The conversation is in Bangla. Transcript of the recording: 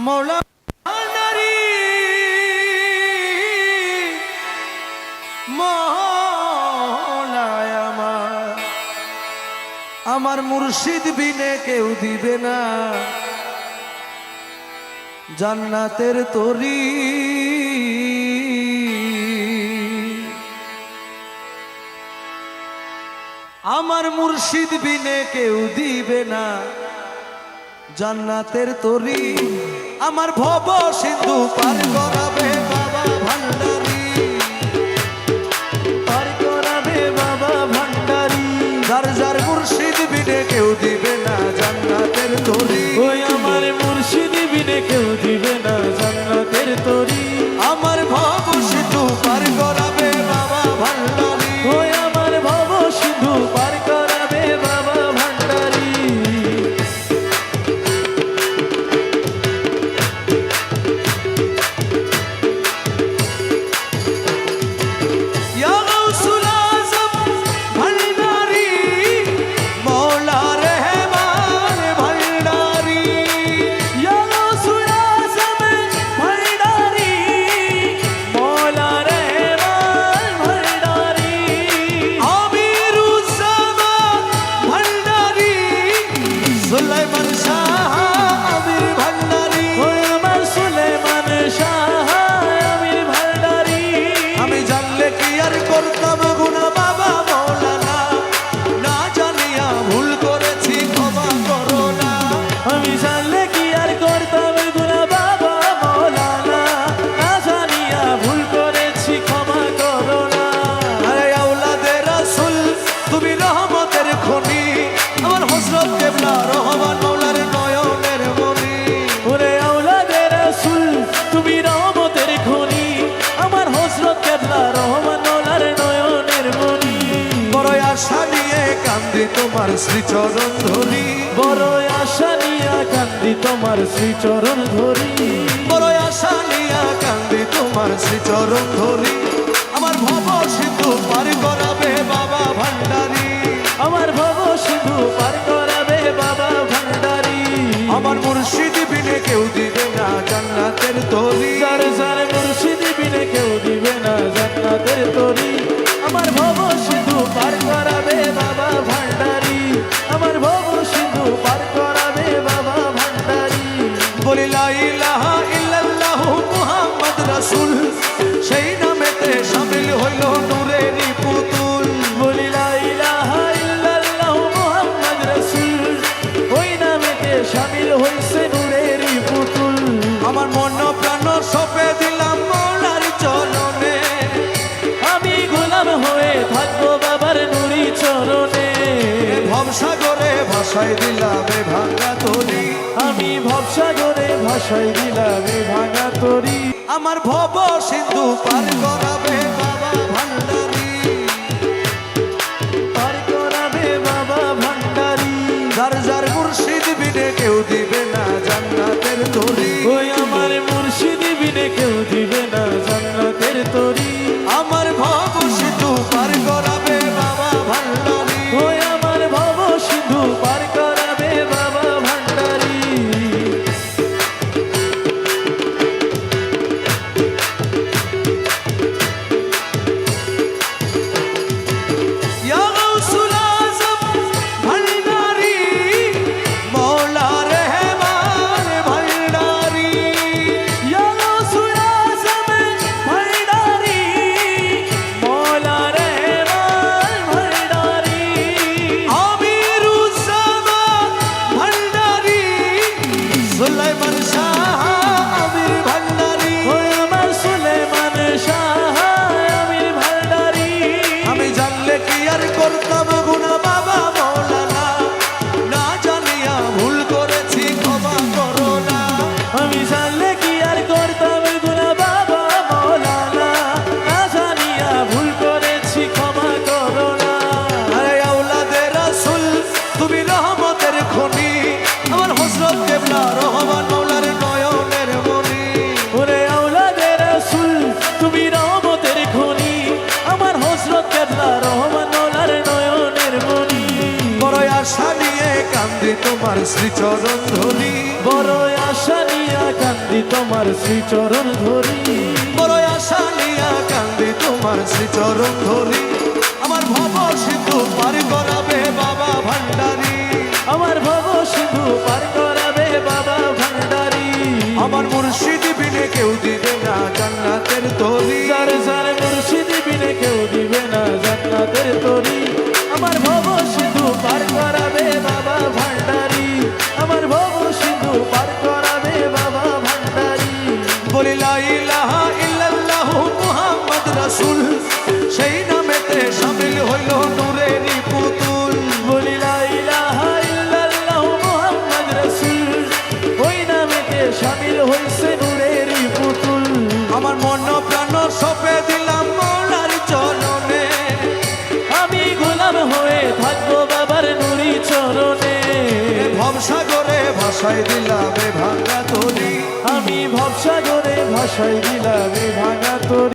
মৌলা নারী মৌলায় আমার মুর্শিদ বিনে কেউ দিবে না জান্নাতের তরি। আমার মুর্শিদ বিনে কেউ দিবে না জান্নাতের তরি। আমার ভব সিন্ধু পার করাবে বাবা ভান্ডারী, পার করাবে বাবা ভান্ডারী। যার যার মুর্শিদ বিনে কেউ দিবে না জান্নাতের তরি। ওই আমার মুর্শিদ বিনে কেউ দিবে না জান্নাতের তরি। আমার ভব সিন্ধু পার করাবে বাবা ভান্ডারী, ওই আমার ভব সিন্ধু পার করাবে বাবা ভান্ডারী। তোমার শ্রীচরণ ধরি, বড় আশা নিয়া কান্দি তোমার শ্রীচরণ ধরি। বড় আশা নিয়া কান্দি তোমার শ্রীচরণ ধরি। আমার ভব সিন্ধু পার করাবে বাবা ভান্ডারী, আমার ভব সিন্ধু পার করাবে বাবা ভান্ডারী। আমার মুর্শিদ বিনে কেউ দিবে না জান্নাতের তরি। যার যার মুর্শিদ বিনে কেউ দিবে না জান্নাতের তরি। আমার ভব সিন্ধু পার করাবে বাবা ভান্ডারী, আমার ভব সিন্ধু পার করাবে বাবা ভান্ডারী। বলি লা ইলাহা ইল্লাল্লাহু মুহাম্মদ রাসূল, সেই নামেতে শামিল হইল নূরেরই পুতুল। বলি লা ইলাহা ইল্লাল্লাহু মুহাম্মদ রাসূল, ওই নামেতে শামিল হইছে নূরেরই পুতুল। আমার মন প্রাণ সঁপে দিলাম মৌলার চরণে, আমি গোলাম হয়ে থাকবো বাবার নুরি চরণে। ভবসাগরে ভাসাই দিলাম এ ভাঙা তরি, আমি ভবসাগরে ভাসাই দিলাম এ ভাঙা তরি। আমার ভব সিন্ধু পার করাবে বাবা ভান্ডারী, পার করাবে বাবা ভান্ডারী। যার যার মুর্শিদ বিনে কেউ দিবে না জান্নাতের তরি। ওই আমার মুর্শিদ বিনে কেউ দিবে না জান্নাতের তরি। আমার ভব সিন্ধু পার করাবে বাবা ভান্ডারী, ওই আমার ভব সিন্ধু পার করাবে বাবা ভান্ডারী। ইয়া গাউসুল আযম ভান্ডারী মৌলা রে তোমার শ্রীচরণ ধরি বড় আশা নিয়া কান্দি তোমার শ্রীচরণ ধরি বড় আশা নিয়া কান্দি তোমার শ্রীচরণ ধরি আমার ভব সিন্ধু পার করাবে বাবা ভান্ডারী আমার ভব সিন্ধু পার করাবে বাবা ভান্ডারী আমার মুর্শিদ বিনে কেউ দিবে না জান্নাতের তরি যার যার মুর্শিদ বিনে কেউ দিবে না জান্নাতের তরি আমার ভব সিন্ধু পার করাবে বাবা ভান্ডারী আমার ভব সিন্ধু পার করাবে বাবা ভান্ডারী বলি লা ইলাহা ইল্লাল্লাহু মুহাম্মদ রাসূল সেই নামেতে শামিল হইল নূরেরই পুতুল বলি লা ইলাহা ইল্লাল্লাহু মুহাম্মদ রাসূল ওই নামেতে শামিল হইছে নূরেরই পুতুল আমার মন প্রাণ সপে দিলাম মৌলার চরণে আমি গোলাম হয়ে থাকবো বাবার নুরি চরণে ভবসাগরে ভাসাই দিলাম এ ভাঙা তরি আমি ভবসাগরে ভাসাই দিলাম এ ভাঙা তরি